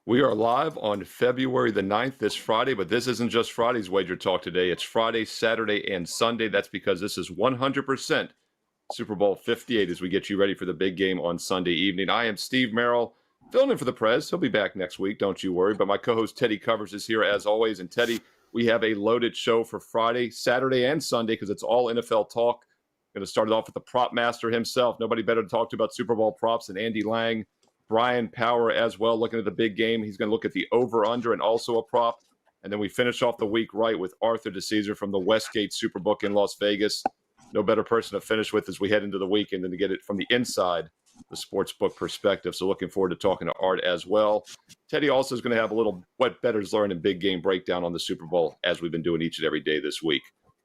We are live on February the 9th this Friday, but this isn't just Friday's Wager Talk Today. It's Friday, Saturday, and Sunday. That's because this is 100% Super Bowl 58 as we get you ready for the big game on Sunday evening. I am Steve Merrill, filling in for the Prez. He'll be back next week, don't you worry. But my co-host Teddy Covers is here as always. And Teddy, we have a loaded show for Friday, Saturday, and Sunday because it's all NFL talk. Going to start it off with the prop master himself. Nobody better to talk to about Super Bowl props than Andy Lang. Bryan Power as well, looking at the big game. He's going to look at the over-under and also a prop. And then we finish off the week right with Arthur DiCesare from the Westgate Superbook in Las Vegas. No better person to finish with as we head into the weekend than to get it from the inside, the sportsbook perspective. So looking forward to talking to Art as well. Teddy also is going to have a little what bettors learn and big game breakdown on the Super Bowl as we've been doing each and every day this week.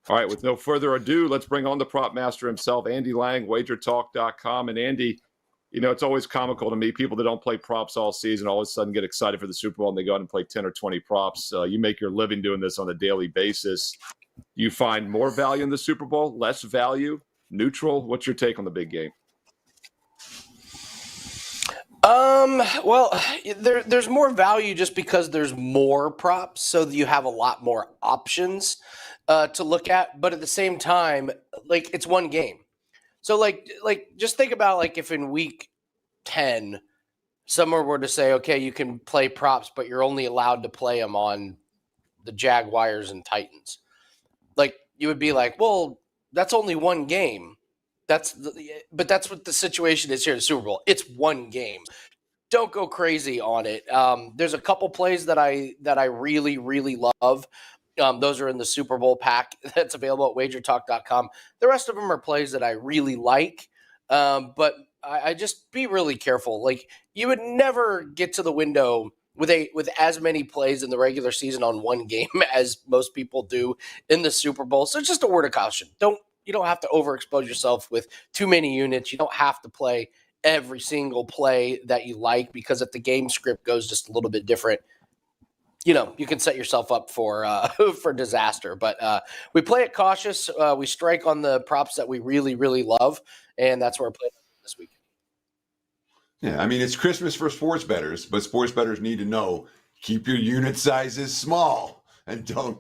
All right, with no further ado, let's bring on the prop master himself, Andy Lang, WagerTalk.com. And Andy, you know, it's always comical to me. People that don't play props all season all of a sudden get excited for the Super Bowl and they go out and play 10 or 20 props. You make your living doing this on a daily basis. You find more value in the Super Bowl, less value, neutral? What's your take on the big game? Well, there's more value just because there's more props, so you have a lot more options to look at. But at the same time, like, it's one game. So like just think about, like, if in week 10 someone were to say, okay, you can play props, but you're only allowed to play them on the Jaguars and Titans. Like, you would be like, well, that's only one game. But that's what the situation is here in the Super Bowl. It's one game. Don't go crazy on it. There's a couple plays that I really, really love. Those are in the Super Bowl pack that's available at WagerTalk.com. The rest of them are plays that I really like, but I just be really careful. Like, you would never get to the window with as many plays in the regular season on one game as most people do in the Super Bowl. So just a word of caution. You don't have to overexpose yourself with too many units. You don't have to play every single play that you like, because if the game script goes just a little bit different, you know, you can set yourself up for for disaster. But we play it cautious. We strike on the props that we really, really love, and that's where we're playing this week. Yeah, I mean, it's Christmas for sports bettors, but sports bettors need to know, keep your unit sizes small and don't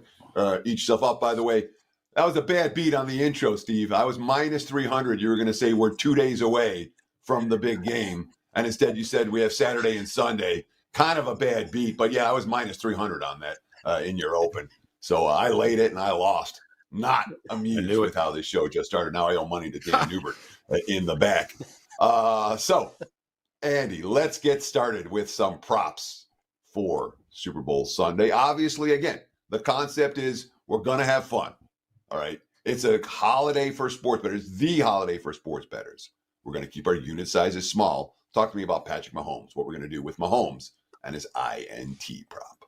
eat yourself up. By the way, that was a bad beat on the intro, Steve. I was minus 300. You were going to say we're 2 days away from the big game, and instead you said we have Saturday and Sunday. Kind of a bad beat, but yeah, I was minus 300 on that in your open. So I laid it and I lost. Not amused with how this show just started. Now I owe money to Dan Newbert in the back. So, Andy, let's get started with some props for Super Bowl Sunday. Obviously, again, the concept is we're going to have fun. All right. It's a holiday for sports bettors, the holiday for sports bettors. We're going to keep our unit sizes small. Talk to me about Patrick Mahomes, what we're going to do with Mahomes and his INT prop.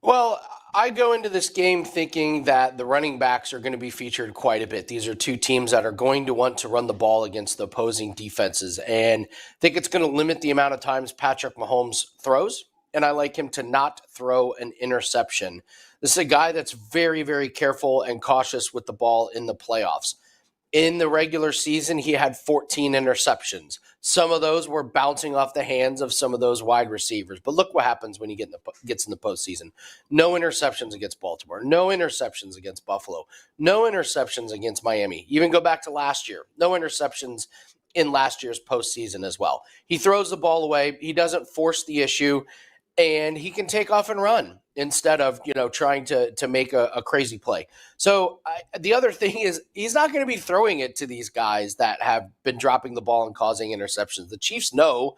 Well, I go into this game thinking that the running backs are going to be featured quite a bit. These are two teams that are going to want to run the ball against the opposing defenses, and I think it's going to limit the amount of times Patrick Mahomes throws, and I like him to not throw an interception. This is a guy that's very, very careful and cautious with the ball in the playoffs. In the regular season, he had 14 interceptions. Some of those were bouncing off the hands of some of those wide receivers. But look what happens when he gets in the postseason. No interceptions against Baltimore. No interceptions against Buffalo. No interceptions against Miami. Even go back to last year. No interceptions in last year's postseason as well. He throws the ball away. He doesn't force the issue. And he can take off and run instead of, trying to make a crazy play. So the other thing is he's not going to be throwing it to these guys that have been dropping the ball and causing interceptions. The Chiefs know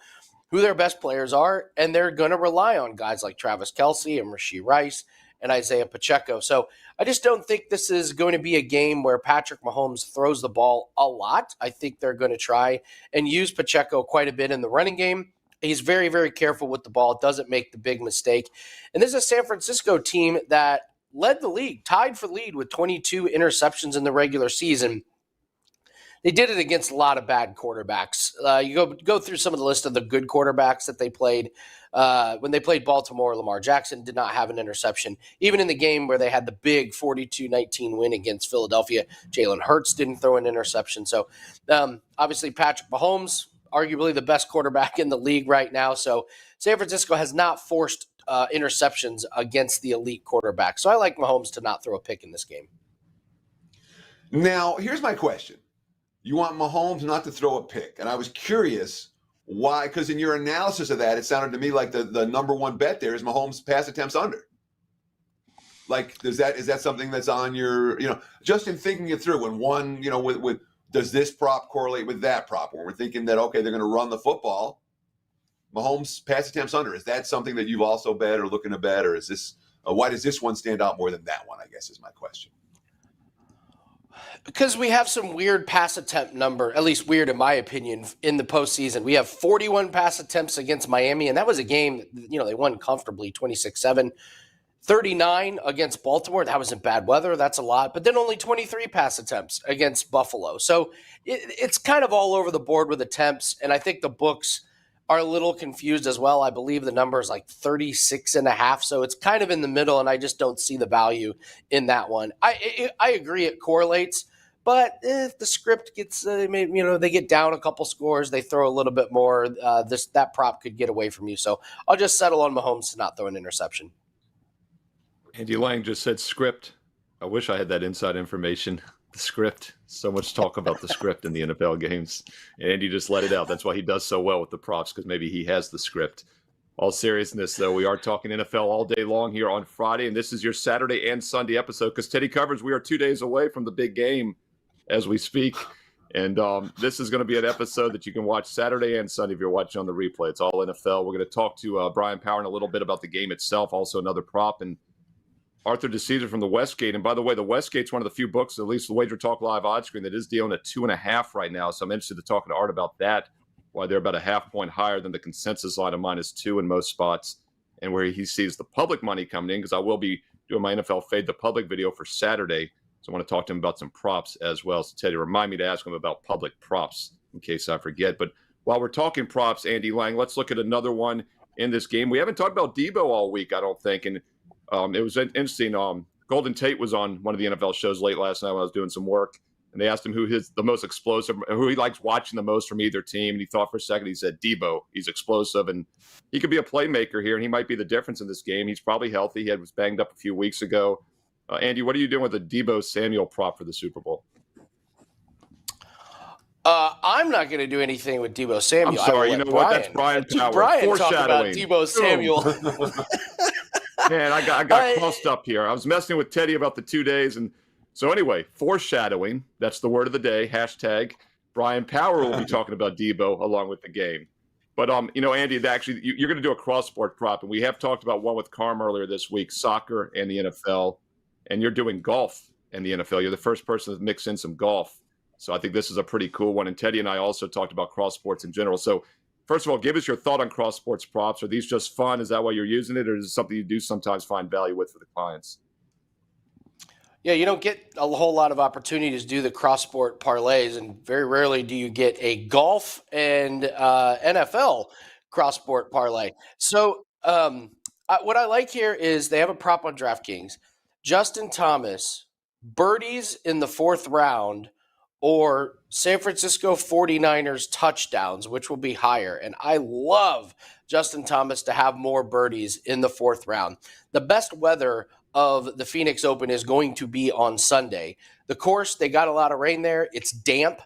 who their best players are, and they're going to rely on guys like Travis Kelce and Rashee Rice and Isaiah Pacheco. So I just don't think this is going to be a game where Patrick Mahomes throws the ball a lot. I think they're going to try and use Pacheco quite a bit in the running game. He's very, very careful with the ball, doesn't make the big mistake. And this is a San Francisco team that led the league, tied for lead with 22 interceptions in the regular season. They did it against a lot of bad quarterbacks. You go through some of the list of the good quarterbacks that they played. When they played Baltimore, Lamar Jackson did not have an interception. Even in the game where they had the big 42-19 win against Philadelphia, Jalen Hurts didn't throw an interception. So obviously Patrick Mahomes, arguably the best quarterback in the league right now. So San Francisco has not forced interceptions against the elite quarterback. So I like Mahomes to not throw a pick in this game. Now, here's my question. You want Mahomes not to throw a pick. And I was curious why, because in your analysis of that, it sounded to me like the number one bet there is Mahomes pass attempts under. Like, is that something that's on your, just in thinking it through, when one, with does this prop correlate with that prop? When we're thinking that, okay, they're going to run the football, Mahomes pass attempts under. Is that something that you've also bet or looking to bet? Or is this, why does this one stand out more than that one, I guess is my question. Because we have some weird pass attempt number, at least weird in my opinion, in the postseason. We have 41 pass attempts against Miami, and that was a game, they won comfortably, 26-7. 39 against Baltimore, that was in bad weather, that's a lot. But then only 23 pass attempts against Buffalo. So it's kind of all over the board with attempts, and I think the books are a little confused as well. I believe the number is like 36.5, so it's kind of in the middle, and I just don't see the value in that one. I agree it correlates, but if the script gets, they get down a couple scores, they throw a little bit more, that prop could get away from you. So I'll just settle on Mahomes to not throw an interception. Andy Lang just said script. I wish I had that inside information. The script. So much talk about the script in the NFL games. Andy just let it out. That's why he does so well with the props, because maybe he has the script. All seriousness, though, we are talking NFL all day long here on Friday, and this is your Saturday and Sunday episode, because Teddy covers, we are 2 days away from the big game as we speak. And this is going to be an episode that you can watch Saturday and Sunday if you're watching on the replay. It's all NFL. We're going to talk to Bryan Power in a little bit about the game itself, also another prop, and Arthur DiCesare from the Westgate. And by the way, the Westgate's one of the few books, at least the WagerTalk Live odds screen, that is dealing at 2.5 right now. So I'm interested to talk to Art about that, why they're about a half point higher than the consensus line of -2 in most spots, and where he sees the public money coming in, because I will be doing my NFL Fade the Public video for Saturday. So I want to talk to him about some props as well. So Teddy, remind me to ask him about public props in case I forget. But while we're talking props, Andy Lang, let's look at another one in this game. We haven't talked about Debo all week, I don't think. And it was interesting. Golden Tate was on one of the NFL shows late last night when I was doing some work, and they asked him who the most explosive, who he likes watching the most from either team. And he thought for a second, he said Debo. He's explosive, and he could be a playmaker here, and he might be the difference in this game. He's probably healthy. He was banged up a few weeks ago. Andy, what are you doing with the Debo Samuel prop for the Super Bowl? I'm not going to do anything with Debo Samuel. I'm sorry. You know what? That's Bryan Power. Brian talk about Debo Samuel. Man, I got crossed up here. I was messing with Teddy about the 2 days. And so anyway, foreshadowing, that's the word of the day, hashtag Bryan Power will be talking about Debo along with the game. But, Andy, actually, you're going to do a cross-sport prop. And we have talked about one with Carm earlier this week, soccer and the NFL. And you're doing golf and the NFL. You're the first person to mix in some golf. So I think this is a pretty cool one. And Teddy and I also talked about cross sports in general. So first of all, give us your thought on cross sports props. Are these just fun? Is that why you're using it? Or is it something you do sometimes find value with for the clients? Yeah, you don't get a whole lot of opportunities to do the cross-sport parlays, and very rarely do you get a golf and NFL cross-sport parlay. So what I like here is they have a prop on DraftKings. Justin Thomas, birdies in the 4th round, or San Francisco 49ers touchdowns, which will be higher. And I love Justin Thomas to have more birdies in the 4th round. The best weather of the Phoenix Open is going to be on Sunday. The course, they got a lot of rain there. It's damp,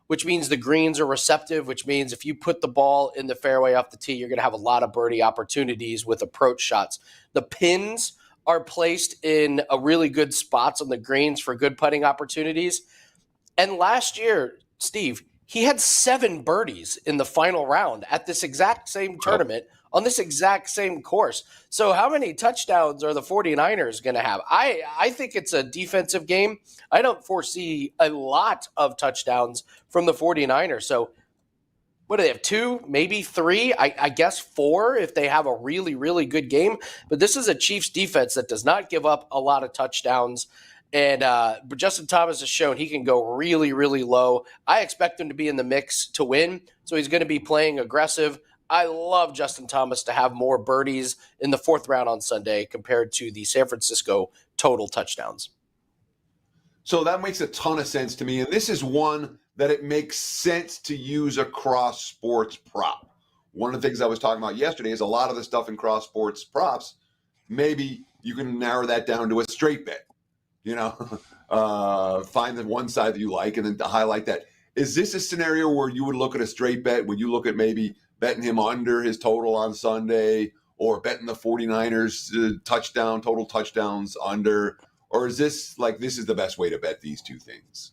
which means the greens are receptive, which means if you put the ball in the fairway off the tee, you're going to have a lot of birdie opportunities with approach shots. The pins are placed in a really good spots on the greens for good putting opportunities. And last year, Steve, he had 7 birdies in the final round at this exact same tournament on this exact same course. So how many touchdowns are the 49ers going to have? I think it's a defensive game. I don't foresee a lot of touchdowns from the 49ers. So what do they have, 2, maybe 3? I guess 4 if they have a really, really good game. But this is a Chiefs defense that does not give up a lot of touchdowns. And but Justin Thomas has shown he can go really, really low. I expect him to be in the mix to win, so he's going to be playing aggressive. I love Justin Thomas to have more birdies in the 4th round on Sunday compared to the San Francisco total touchdowns. So that makes a ton of sense to me. And this is one that it makes sense to use a cross sports prop. One of the things I was talking about yesterday is a lot of the stuff in cross sports props, maybe you can narrow that down to a straight bet. Find the one side that you like and then to highlight that. Is this a scenario where you would look at a straight bet? Would you look at maybe betting him under his total on Sunday, or betting the 49ers total touchdowns under? Or is this this is the best way to bet these two things?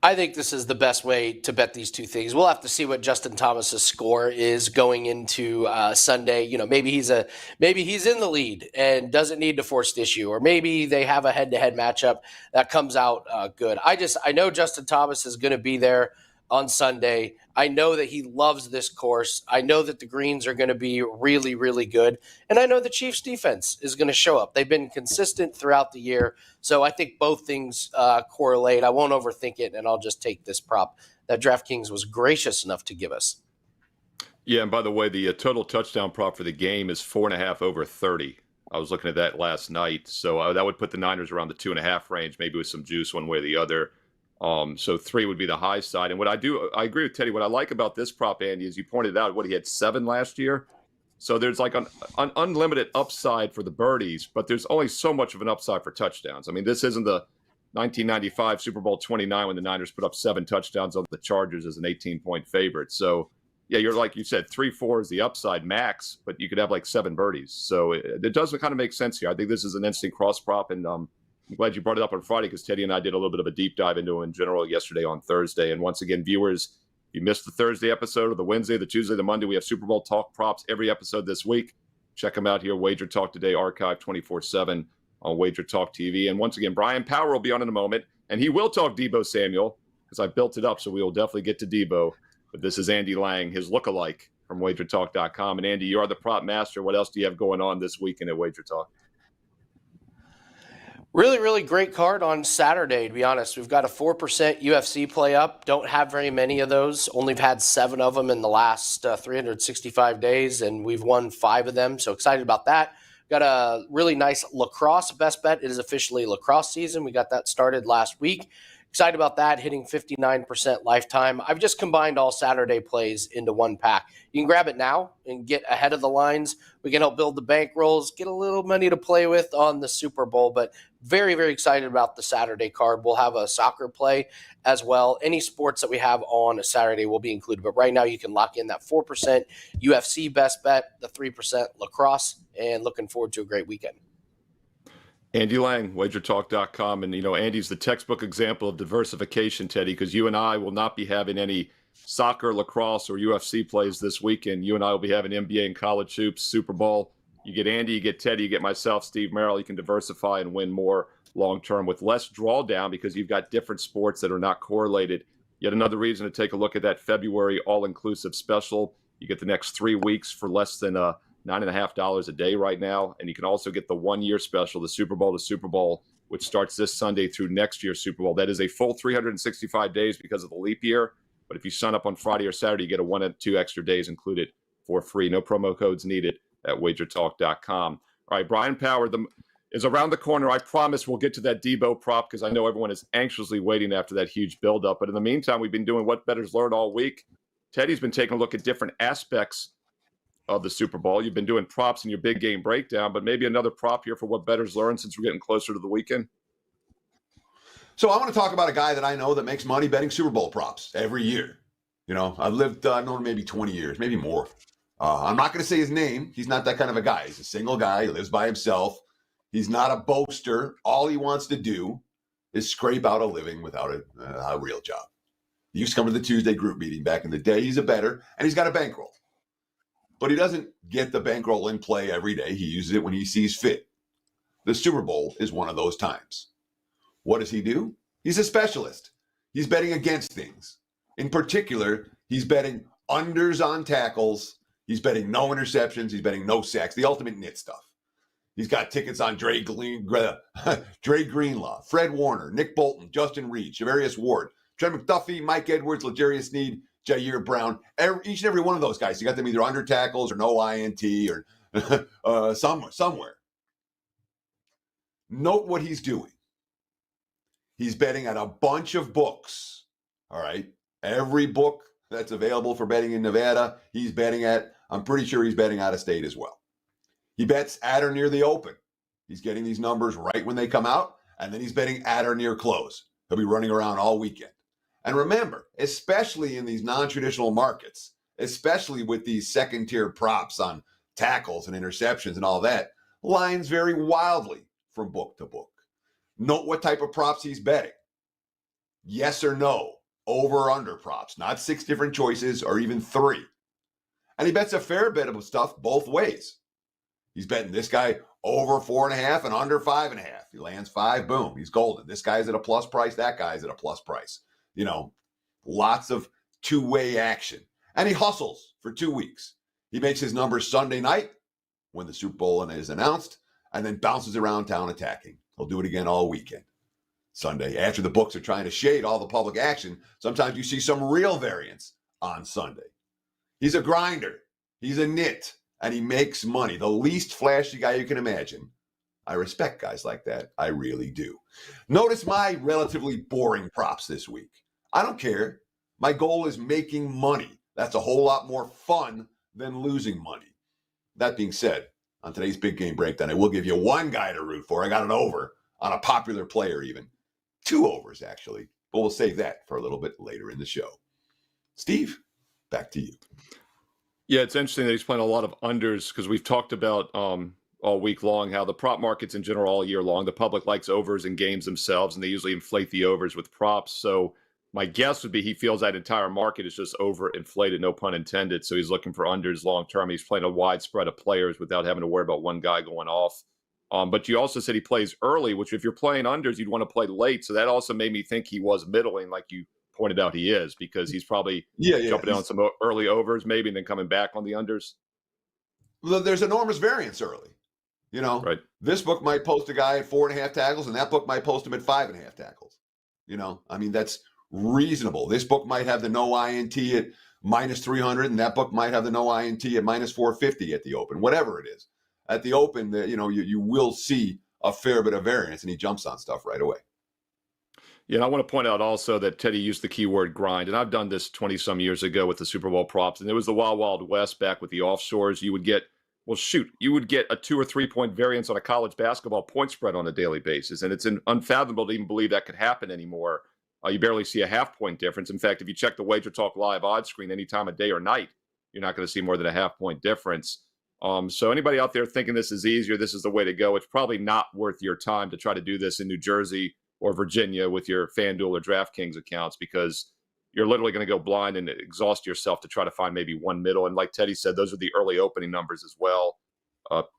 I think this is the best way to bet these two things. We'll have to see what Justin Thomas's score is going into Sunday. Maybe he's in the lead and doesn't need to force the issue, or maybe they have a head-to-head matchup that comes out good. I know Justin Thomas is going to be there on Sunday. I know that he loves this course. I know that the greens are going to be really, really good. And I know the Chiefs defense is going to show up. They've been consistent throughout the year. So I think both things correlate. I won't overthink it, and I'll just take this prop that DraftKings was gracious enough to give us. Yeah, and by the way, the total touchdown prop for the game is 4.5 over 30. I was looking at that last night. So that would put the Niners around the 2.5 range, maybe with some juice one way or the other. So 3 would be the high side. And I agree with Teddy. What I like about this prop, Andy, is you pointed out he had 7 last year. So there's like an unlimited upside for the birdies, but there's only so much of an upside for touchdowns. I mean, this isn't the 1995 Super Bowl 29 when the Niners put up 7 touchdowns on the Chargers as an 18-point favorite. So, yeah, you're like you said, 3-4 is the upside max, but you could have like 7 birdies. So it does kind of make sense here. I think this is an interesting cross prop, and I'm glad you brought it up on Friday because Teddy and I did a little bit of a deep dive into it in general yesterday on Thursday. And once again, viewers, if you missed the Thursday episode or the Wednesday, the Tuesday, the Monday, we have Super Bowl Talk props every episode this week. Check them out here, WagerTalk Today, archive 24/7 on WagerTalk TV. And once again, Bryan Power will be on in a moment, and he will talk Debo Samuel because I built it up, so we will definitely get to Debo. But this is Andy Lang, his lookalike from WagerTalk.com. And Andy, you are the prop master. What else do you have going on this weekend at WagerTalk? Really, really great card on Saturday, to be honest. We've got a 4% UFC play up. Don't have very many of those. Only had 7 of them in the last 365 days, and we've won 5 of them. So excited about that. Got a really nice lacrosse best bet. It is officially lacrosse season. We got that started last week. Excited about that, hitting 59% lifetime. I've just combined all Saturday plays into one pack. You can grab it now and get ahead of the lines. We can help build the bankrolls, get a little money to play with on the Super Bowl, but very, very excited about the Saturday card. We'll have a soccer play as well. Any sports that we have on a Saturday will be included, but right now you can lock in that 4% UFC best bet, the 3% lacrosse, and looking forward to a great weekend. Andy Lang, WagerTalk.com. And, Andy's the textbook example of diversification, Teddy, because you and I will not be having any soccer, lacrosse, or UFC plays this weekend. You and I will be having NBA and college hoops, Super Bowl. You get Andy, you get Teddy, you get myself, Steve Merrill. You can diversify and win more long-term with less drawdown because you've got different sports that are not correlated. Yet another reason to take a look at that February all-inclusive special. You get the next 3 weeks for less than $9.50 a day right now. And you can also get the 1-year special, the Super Bowl to Super Bowl, which starts this Sunday through next year's Super Bowl. That is a full 365 days because of the leap year. But if you sign up on Friday or Saturday, you get 1 and 2 extra days included for free. No promo codes needed at WagerTalk.com. All right, Bryan Power is around the corner. I promise we'll get to that Debo prop because I know everyone is anxiously waiting after that huge buildup. But in the meantime, we've been doing What Bettors Learn all week. Teddy's been taking a look at different aspects of the Super Bowl. You've been doing props in your big game breakdown, but maybe another prop here for What Bettors Learn since we're getting closer to the weekend. So I want to talk about a guy that I know that makes money betting Super Bowl props every year. I've lived, I've known him maybe 20 years, maybe more. I'm not going to say his name. He's not that kind of a guy. He's a single guy. He lives by himself. He's not a boaster. All he wants to do is scrape out a living without a real job. He used to come to the Tuesday group meeting back in the day. He's a bettor, and he's got a bankroll. But he doesn't get the bankroll in play every day. He uses it when he sees fit. The Super Bowl is one of those times. What does he do? He's a specialist. He's betting against things. In particular, he's betting unders on tackles. He's betting no interceptions. He's betting no sacks. The ultimate nit stuff. He's got tickets on Dre Greenlaw, Fred Warner, Nick Bolton, Justin Reed, Javarius Ward, Trent McDuffie, Mike Edwards, L'Jarius Sneed, Jair Brown. Each and every one of those guys, you got them either under tackles or no INT or somewhere. Note what he's doing. He's betting at a bunch of books All right. Every book that's available for betting in Nevada, he's betting at. I'm pretty sure he's betting out of state as well. He bets at or near the open. He's getting these numbers right when they come out, and then he's betting at or near close. He'll be running around all weekend. And remember, especially in these non-traditional markets, especially with these second-tier props on tackles and interceptions and all that, lines vary wildly from book to book. Note what type of props he's betting. Yes or no, over or under props, not 6 different choices or even 3. And he bets a fair bit of stuff both ways. He's betting this guy over 4.5 and under 5.5. He lands 5, boom, he's golden. This guy's at a plus price, that guy's at a plus price. Lots of two-way action. And he hustles for 2 weeks. He makes his numbers Sunday night when the Super Bowl is announced, and then bounces around town attacking. He'll do it again all weekend. Sunday, after the books are trying to shade all the public action, sometimes you see some real variance on Sunday. He's a grinder. He's a nit. And he makes money. The least flashy guy you can imagine. I respect guys like that. I really do. Notice my relatively boring props this week. I don't care. My goal is making money. That's a whole lot more fun than losing money. That being said, on today's Big Game Breakdown, I will give you one guy to root for. I got an over on a popular player even. 2 overs, actually. But we'll save that for a little bit later in the show. Steve, back to you. Yeah, it's interesting that he's playing a lot of unders because we've talked about all week long how the prop markets in general all year long, the public likes overs in games themselves, and they usually inflate the overs with props. So my guess would be he feels that entire market is just overinflated, no pun intended. So he's looking for unders long term. He's playing a wide spread of players without having to worry about one guy going off. But you also said he plays early, which if you're playing unders, you'd want to play late. So that also made me think he was middling, like you pointed out he is, because he's probably jumping down some early overs maybe and then coming back on the unders. Well, there's enormous variance early. Right. This book might post a guy at 4.5 tackles, and that book might post him at 5.5 tackles. That's reasonable. This book might have the no INT at minus 300, and that book might have the no INT at minus 450 at the open, whatever it is. At the open, you will see a fair bit of variance, and he jumps on stuff right away. Yeah, and I want to point out also that Teddy used the keyword grind, and I've done this 20-some years ago with the Super Bowl props, and it was the Wild Wild West back with the offshores. You would get a 2 or 3 point variance on a college basketball point spread on a daily basis, and it's unfathomable to even believe that could happen anymore. You barely see a half-point difference. In fact, if you check the WagerTalk live odds screen any time of day or night, you're not going to see more than a half-point difference. So anybody out there thinking this is easier, this is the way to go, it's probably not worth your time to try to do this in New Jersey or Virginia with your FanDuel or DraftKings accounts, because you're literally going to go blind and exhaust yourself to try to find maybe one middle. And like Teddy said, those are the early opening numbers as well.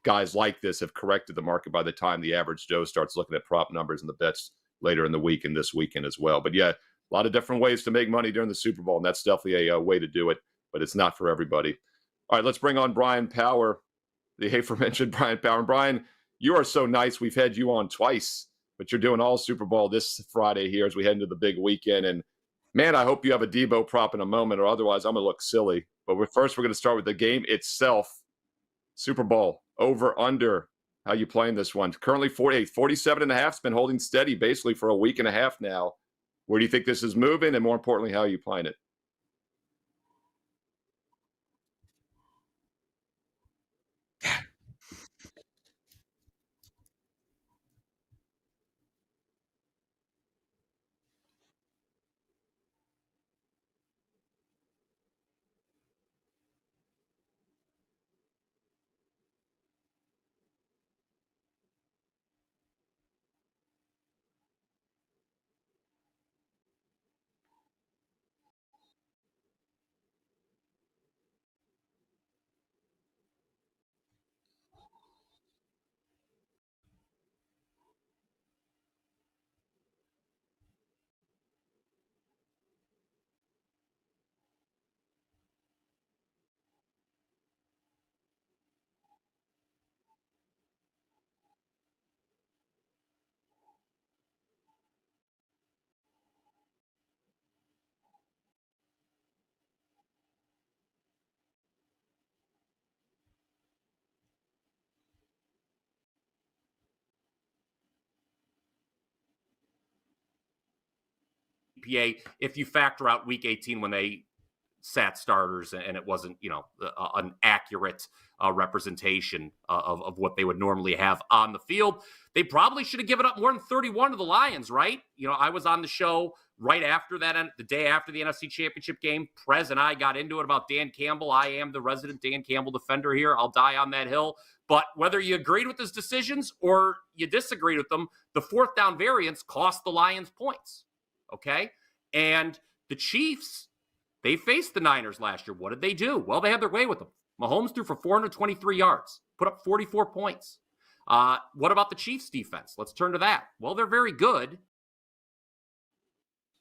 Guys like this have corrected the market by the time the average Joe starts looking at prop numbers and the bets later in the week and this weekend as well. But yeah, a lot of different ways to make money during the Super Bowl, and that's definitely a way to do it, but it's not for everybody. All right, let's bring on Bryan Power, the aforementioned Bryan Power. And Bryan, you are so nice. We've had you on twice, but you're doing all Super Bowl this Friday here as we head into the big weekend. And man, I hope you have a Debo prop in a moment, or otherwise I'm going to look silly. But we're going to start with the game itself. Super Bowl, over, under. How you playing this one? Currently 47.5. It's been holding steady basically for a week and a half now. Where do you think this is moving? And more importantly, how are you playing it? GPA if you factor out Week 18 when they sat starters and it wasn't, an accurate representation of what they would normally have on the field. They probably should have given up more than 31 to the Lions, right? I was on the show right after that, the day after the NFC Championship game. Prez and I got into it about Dan Campbell. I am the resident Dan Campbell defender here. I'll die on that hill. But whether you agreed with his decisions or you disagreed with them, the fourth down variance cost the Lions points, okay? And the Chiefs, they faced the Niners last year. What did they do? Well, they had their way with them. Mahomes threw for 423 yards, put up 44 points. What about the Chiefs defense? Let's turn to that. Well, they're very good,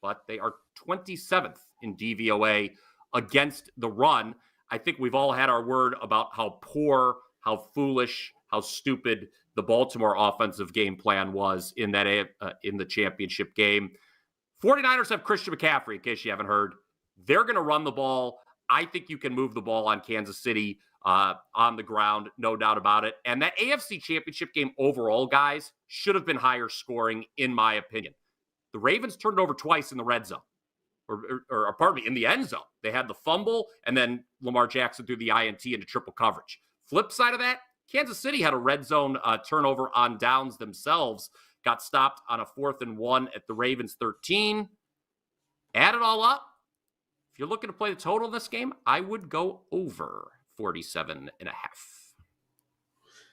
but they are 27th in DVOA against the run. I think we've all had our word about how poor, how foolish, how stupid the Baltimore offensive game plan was in that in the championship game. 49ers have Christian McCaffrey, in case you haven't heard. They're going to run the ball. I think you can move the ball on Kansas City on the ground, no doubt about it. And that AFC Championship game overall, guys, should have been higher scoring, in my opinion. The Ravens turned over twice in the red zone, or pardon me, in the end zone. They had the fumble, and then Lamar Jackson threw the INT into triple coverage. Flip side of that, Kansas City had a red zone turnover on downs themselves, got stopped on a 4th and 1 at the Ravens 13. Add it all up. If you're looking to play the total in this game, I would go over 47.5.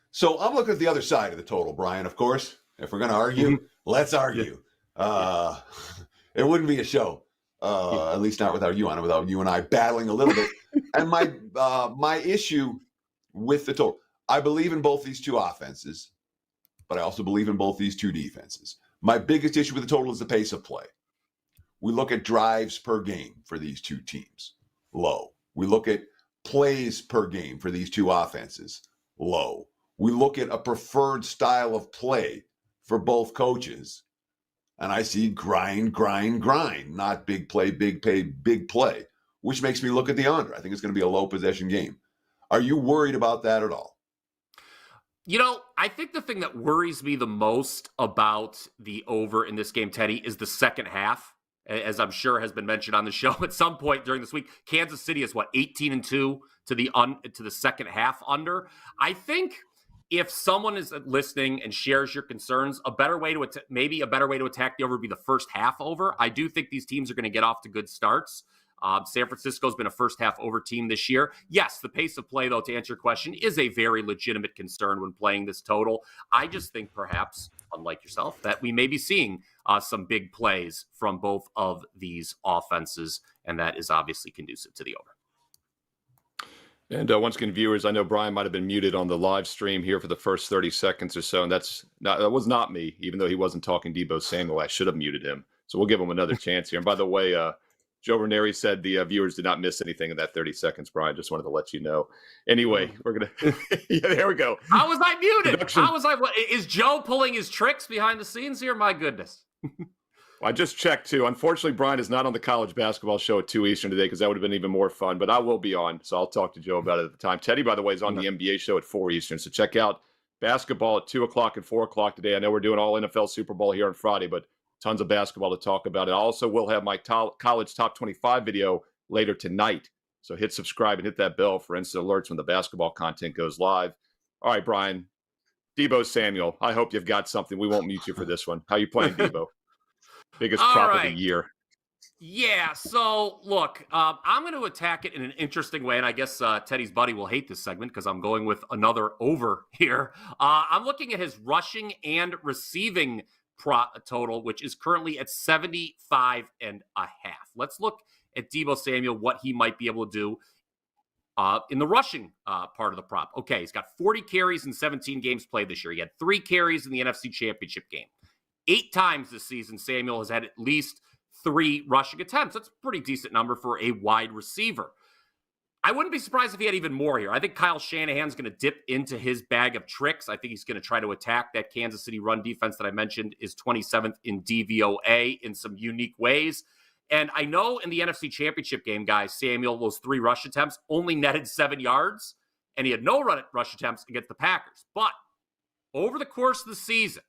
So I'm looking at the other side of the total, Brian, of course. If we're going to argue, let's argue. It wouldn't be a show, at least not without you on it, without you and I battling a little bit. And my issue with the total, I believe in both these two offenses, but I also believe in both these two defenses. My biggest issue with the total is the pace of play. We look at drives per game for these two teams, low. We look at plays per game for these two offenses, low. We look at a preferred style of play for both coaches, and I see grind, not big play, big play, which makes me look at the under. I think it's going to be a low possession game. Are you worried about that at all? I think the thing that worries me the most about the over in this game, Teddy, is the second half. As I'm sure has been mentioned on the show at some point during this week, Kansas City is 18-2 to the second half under. I think if someone is listening and shares your concerns, a better way to attack the over would be the first half over. I do think these teams are going to get off to good starts. San Francisco's been a first half over team this year. Yes, the pace of play, though, to answer your question, is a very legitimate concern when playing this total. I just think perhaps, unlike yourself, that we may be seeing some big plays from both of these offenses, and that is obviously conducive to the over. And once again, viewers, I know Brian might have been muted on the live stream here for the first 30 seconds or so, and that was not me, even though he wasn't talking Debo Samuel. I should have muted him. So we'll give him another chance here. And by the way, Joe Ranieri said the viewers did not miss anything in that 30 seconds, Brian. Just wanted to let you know. Anyway, we're going to – yeah, there we go. How was I muted? Is Joe pulling his tricks behind the scenes here? My goodness. Well, I just checked, too. Unfortunately, Brian is not on the college basketball show at 2 Eastern today because that would have been even more fun. But I will be on, so I'll talk to Joe about it at the time. Teddy, by the way, is on the NBA show at 4 Eastern. So check out basketball at 2 o'clock and 4 o'clock today. I know we're doing all NFL Super Bowl here on Friday, but tons of basketball to talk about. I also will have my college top 25 video later tonight. So hit subscribe and hit that bell for instant alerts when the basketball content goes live. All right, Brian. Debo Samuel. I hope you've got something. We won't mute you for this one. How you playing, Debo? Biggest prop of the year. Yeah, so look, I'm going to attack it in an interesting way, and I guess Teddy's buddy will hate this segment because I'm going with another over here. I'm looking at his rushing and receiving total, which is currently at 75.5. Let's look at Debo Samuel, what he might be able to do in the rushing part of the prop. Okay, he's got 40 carries in 17 games played this year. He had 3 carries in the NFC Championship game. 8 times this season, Samuel has had at least 3 rushing attempts. That's a pretty decent number for a wide receiver. I wouldn't be surprised if he had even more here. I think Kyle Shanahan's going to dip into his bag of tricks. I think he's going to try to attack that Kansas City run defense that I mentioned is 27th in DVOA in some unique ways. And I know in the NFC Championship game, guys, Samuel, those 3 rush attempts only netted 7 yards, and he had no rush attempts against the Packers. But over the course of the season,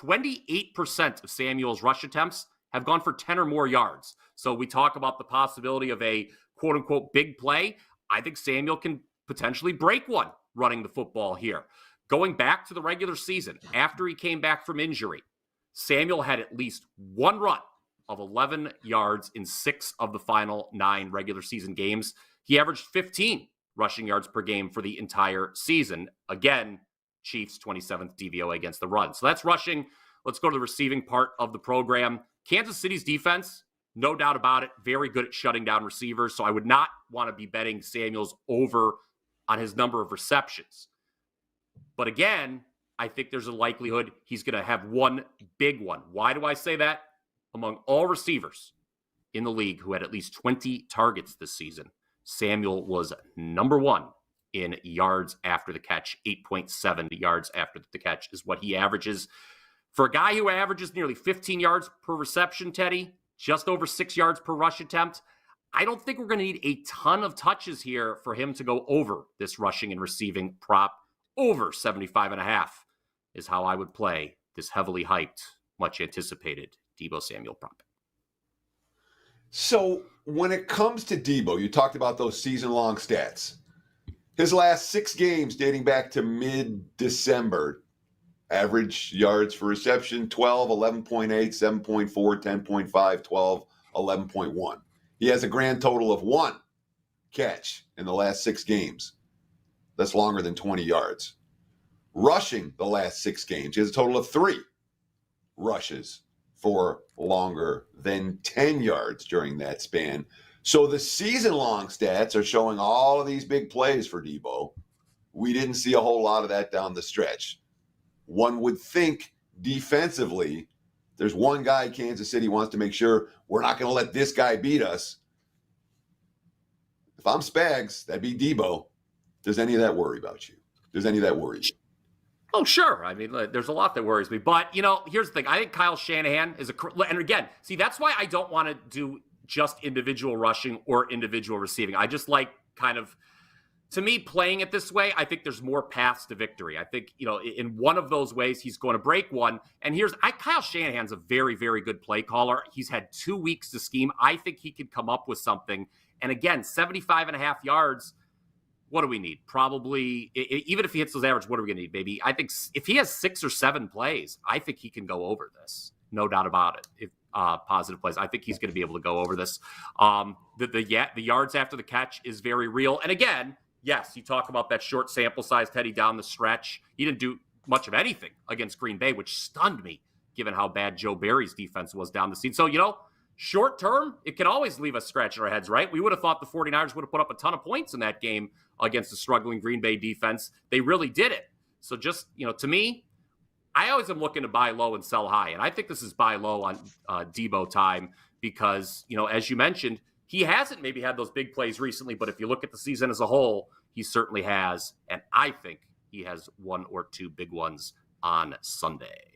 28% of Samuel's rush attempts have gone for 10 or more yards. So we talk about the possibility of a quote-unquote big play. I think Samuel can potentially break one running the football here. Going back to the regular season, after he came back from injury, Samuel had at least one run of 11 yards in 6 of the final 9 regular season games. He averaged 15 rushing yards per game for the entire season. Again, Chiefs 27th DVOA against the run. So that's rushing. Let's go to the receiving part of the program. Kansas City's defense, no doubt about it, very good at shutting down receivers. So I would not want to be betting Samuel's over on his number of receptions. But again, I think there's a likelihood he's going to have one big one. Why do I say that? Among all receivers in the league who had at least 20 targets this season, Samuel was number 1 in yards after the catch. 8.7 yards after the catch is what he averages. For a guy who averages nearly 15 yards per reception, Teddy, just over 6 yards per rush attempt, I don't think we're going to need a ton of touches here for him to go over this rushing and receiving prop. Over 75.5 is how I would play this heavily hyped, much anticipated Debo Samuel prop. So when it comes to Debo, you talked about those season-long stats. His last 6 games dating back to mid-December, average yards for reception, 12, 11.8, 7.4, 10.5, 12, 11.1. He has a grand total of 1 catch in the last 6 games. That's longer than 20 yards. Rushing the last 6 games, he has a total of 3 rushes for longer than 10 yards during that span. So the season-long stats are showing all of these big plays for Debo. We didn't see a whole lot of that down the stretch. One would think defensively, there's one guy Kansas City wants to make sure we're not going to let this guy beat us. If I'm Spags, that'd be Debo. Does any of that worry about you? Does any of that worry you? Oh, sure. I mean, there's a lot that worries me. But, here's the thing. I think Kyle Shanahan is and again, see, that's why I don't want to do just individual rushing or individual receiving. I just like to me, playing it this way, I think there's more paths to victory. I think, in one of those ways, he's going to break one. And Kyle Shanahan's a very, very good play caller. He's had 2 weeks to scheme. I think he could come up with something. And again, 75.5 yards. What do we need? Probably, even if he hits those averages, what are we going to need, baby? I think if he has 6 or 7 plays, I think he can go over this. No doubt about it. If positive plays, I think he's going to be able to go over this. The yards after the catch is very real. And again, yes, you talk about that short sample size, Teddy, down the stretch. He didn't do much of anything against Green Bay, which stunned me, given how bad Joe Barry's defense was down the season. So, short term, it can always leave us scratching our heads, right? We would have thought the 49ers would have put up a ton of points in that game against the struggling Green Bay defense. They really did it. So just, to me, I always am looking to buy low and sell high. And I think this is buy low on Debo time because, as you mentioned, he hasn't maybe had those big plays recently, but if you look at the season as a whole, he certainly has. And I think he has 1 or 2 big ones on Sunday.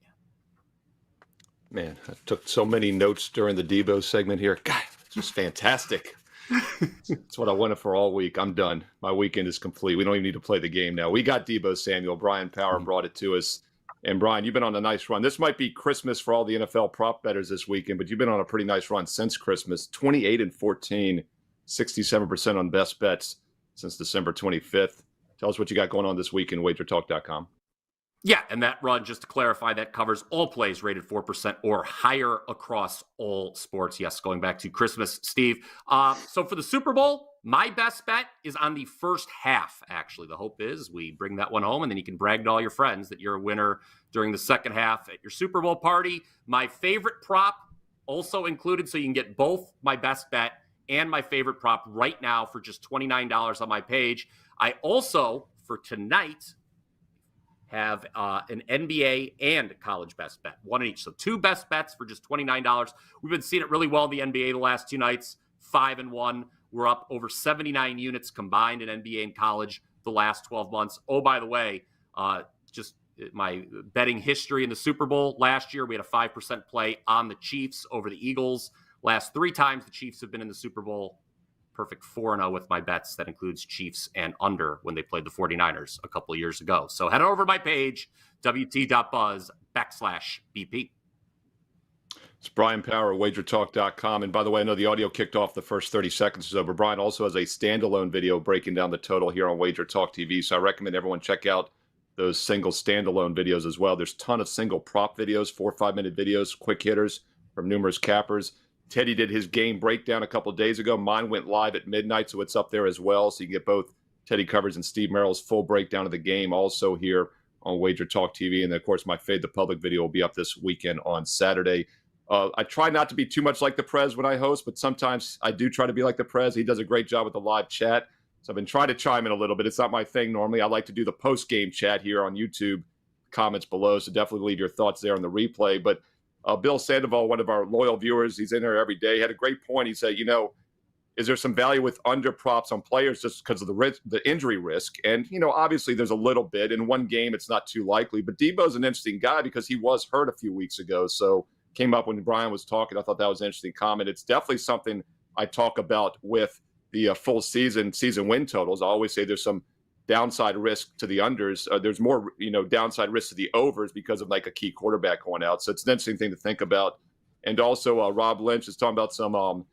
Man, I took so many notes during the Debo segment here. God, it's just fantastic. It's what I wanted for all week. I'm done. My weekend is complete. We don't even need to play the game now. We got Debo Samuel. Bryan Power brought it to us. And Brian, you've been on a nice run. This might be Christmas for all the NFL prop bettors this weekend, but you've been on a pretty nice run since Christmas. 28-14, 67% on best bets since December 25th. Tell us what you got going on this week in WagerTalk.com. Yeah, and that run, just to clarify, that covers all plays rated 4% or higher across all sports. Yes, going back to Christmas, Steve. So for the Super Bowl, my best bet is on the first half, actually. The hope is we bring that one home, and then you can brag to all your friends that you're a winner during the second half at your Super Bowl party. My favorite prop also included, so you can get both my best bet and my favorite prop right now for just $29 on my page. I also, for tonight, have an NBA and college best bet, one each. So 2 best bets for just $29. We've been seeing it really well in the NBA the last 2 nights, 5-1. We're up over 79 units combined in NBA and college the last 12 months. Oh, by the way, just my betting history in the Super Bowl last year, we had a 5% play on the Chiefs over the Eagles. Last 3 times the Chiefs have been in the Super Bowl. Perfect 4-0 with my bets. That includes Chiefs and under when they played the 49ers a couple of years ago. So head over to my page, wt.buzz/BP. It's Bryan Power, WagerTalk.com. And by the way, I know the audio kicked off the first 30 seconds or so, but Bryan also has a standalone video breaking down the total here on WagerTalk TV. So I recommend everyone check out those single standalone videos as well. There's a ton of single prop videos, 4 or 5 minute videos, quick hitters from numerous cappers. Teddy did his game breakdown a couple of days ago. Mine went live at midnight, so it's up there as well. So you can get both Teddy Covers and Steve Merrill's full breakdown of the game also here on Wager Talk TV. And then, of course, my Fade the Public video will be up this weekend on Saturday. I try not to be too much like the Prez when I host, but sometimes I do try to be like the Prez. He does a great job with the live chat. So I've been trying to chime in a little bit. It's not my thing normally. I like to do the post-game chat here on YouTube, comments below. So definitely leave your thoughts there on the replay. But Bill Sandoval, one of our loyal viewers, he's in there every day, had a great point. He said, is there some value with under props on players just because of the injury risk? And, obviously there's a little bit. In one game, it's not too likely. But Debo's an interesting guy because he was hurt a few weeks ago. So came up when Bryan was talking. I thought that was an interesting comment. It's definitely something I talk about with the full season win totals. I always say there's some downside risk to the unders. There's more, downside risk to the overs because of like a key quarterback going out. So it's an interesting thing to think about. And also Rob Lynch is talking about some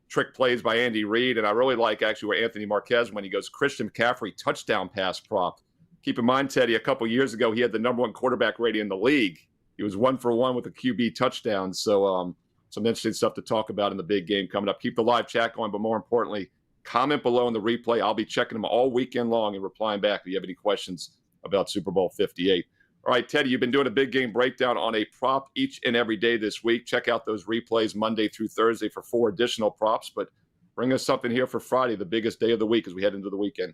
trick plays by Andy Reid. And I really like actually where Anthony Marquez, when he goes Christian McCaffrey touchdown pass prop. Keep in mind, Teddy, a couple years ago, he had the #1 quarterback rating in the league. He was 1 for 1 with a QB touchdown. So some interesting stuff to talk about in the big game coming up. Keep the live chat going, but more importantly, comment below in the replay. I'll be checking them all weekend long and replying back if you have any questions about Super Bowl 58. All right, Teddy, you've been doing a big game breakdown on a prop each and every day this week. Check out those replays Monday through Thursday for 4 additional props. But bring us something here for Friday, the biggest day of the week as we head into the weekend.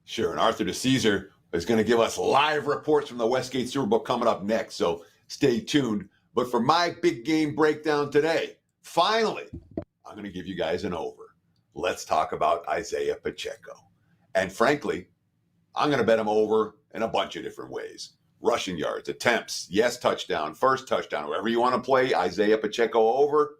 Sure, and Arthur DiCesare is going to give us live reports from the Westgate Super Bowl coming up next, so stay tuned. But for my big game breakdown today, finally, I'm going to give you guys an over. Let's talk about Isaiah Pacheco. And frankly, I'm going to bet him over in a bunch of different ways. Rushing yards, attempts, yes, touchdown, first touchdown, whoever you want to play, Isaiah Pacheco over,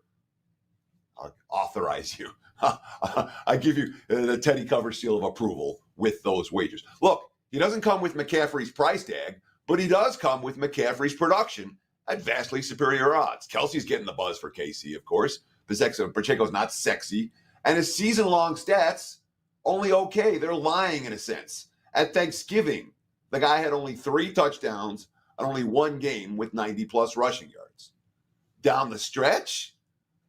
I'll authorize you. I give you the Teddy Cover seal of approval with those wagers. Look, he doesn't come with McCaffrey's price tag, but he does come with McCaffrey's production at vastly superior odds. Kelsey's getting the buzz for KC, of course. Pacheco's not sexy. And his season-long stats, only okay. They're lying in a sense. At Thanksgiving, the guy had only 3 touchdowns and only 1 game with 90-plus rushing yards. Down the stretch,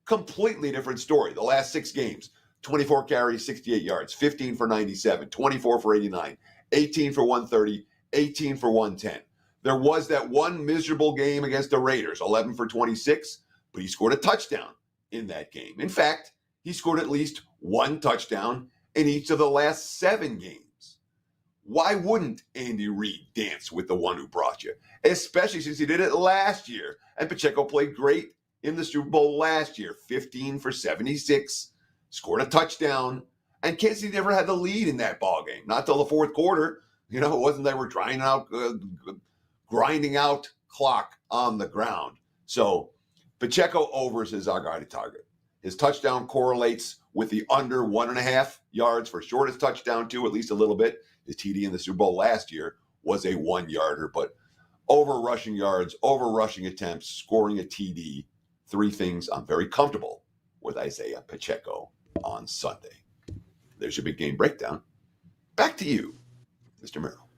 completely different story. The last 6 games, 24 carries, 68 yards, 15 for 97, 24 for 89, 18 for 130, 18 for 110. There was that one miserable game against the Raiders, 11 for 26, but he scored a touchdown in that game. In fact, he scored at least 1 touchdown in each of the last 7 games. Why wouldn't Andy Reid dance with the one who brought you? Especially since he did it last year, and Pacheco played great in the Super Bowl last year, 15 for 76, scored a touchdown, and Kansas City never had the lead in that ball game, not till the fourth quarter. It wasn't they were grinding out clock on the ground. So Pacheco overs is our guy to target. His touchdown correlates with the under 1.5 yards for shortest touchdown too, at least a little bit. His TD in the Super Bowl last year was a 1-yarder, but over rushing yards, over rushing attempts, scoring a TD, 3 things I'm very comfortable with Isaiah Pacheco on Sunday. There's your big game breakdown. Back to you, Mr. Merrill.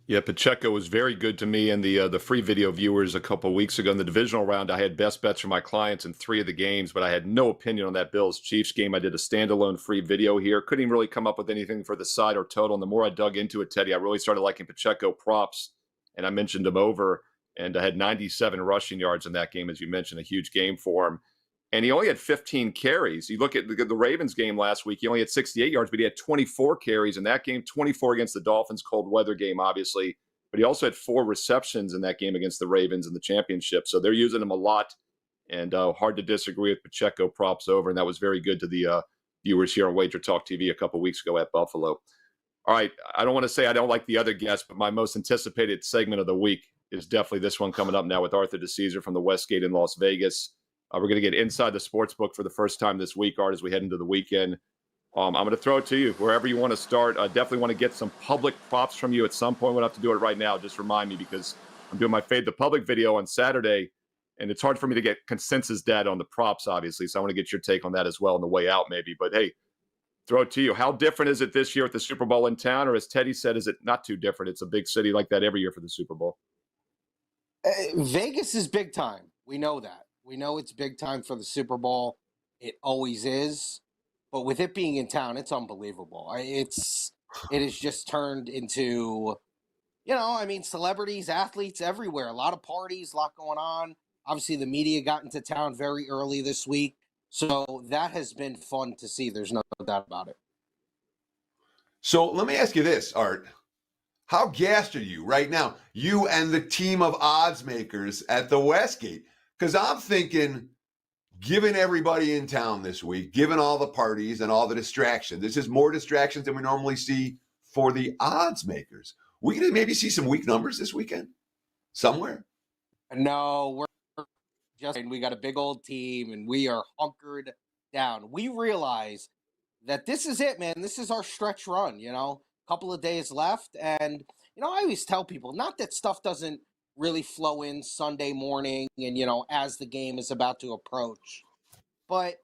Yeah, Pacheco was very good to me and the free video viewers a couple of weeks ago in the divisional round. I had best bets for my clients in 3 of the games, but I had no opinion on that Bills-Chiefs game. I did a standalone free video here. Couldn't even really come up with anything for the side or total. And the more I dug into it, Teddy, I really started liking Pacheco props, and I mentioned him over. And I had 97 rushing yards in that game, as you mentioned, a huge game for him. And he only had 15 carries. You look at the Ravens game last week, he only had 68 yards, but he had 24 carries in that game, 24 against the Dolphins, cold weather game, obviously. But he also had 4 receptions in that game against the Ravens in the championship. So they're using him a lot, and hard to disagree with Pacheco props over. And that was very good to the viewers here on Wager Talk TV a couple weeks ago at Buffalo. All right, I don't want to say I don't like the other guests, but my most anticipated segment of the week is definitely this one coming up now with Arthur DiCesare from the Westgate in Las Vegas. We're going to get inside the sports book for the first time this week, Art, as we head into the weekend. I'm going to throw it to you wherever you want to start. I definitely want to get some public props from you at some point. We'll have to do it right now. Just remind me, because I'm doing my Fade the Public video on Saturday, And it's hard for me to get consensus data on the props, obviously. So I want to get your take on that as well on the way out, maybe. But hey, throw it to you. How different is it this year with the Super Bowl in town? Or as Teddy said, is it not too different? It's a big city like that every year for the Super Bowl. Vegas is big time. We know that. We know it's big time for the Super Bowl. It always is. But with it being in town, it's unbelievable. It has just turned into, celebrities, athletes everywhere. A lot of parties, a lot going on. Obviously, the media got into town very early this week. So that has been fun to see. There's no doubt about it. So let me ask you this, Art. How gassed are you right now? You and the team of odds makers at the Westgate. Because I'm thinking, given everybody in town this week, given all the parties and all the distractions, this is more distractions than we normally see for the odds makers. We can maybe see some weak numbers this weekend somewhere. No, we got a big old team and we are hunkered down. We realize that this is it, man. This is our stretch run, couple of days left. And, I always tell people, not that stuff doesn't really flow in Sunday morning and, as the game is about to approach. But,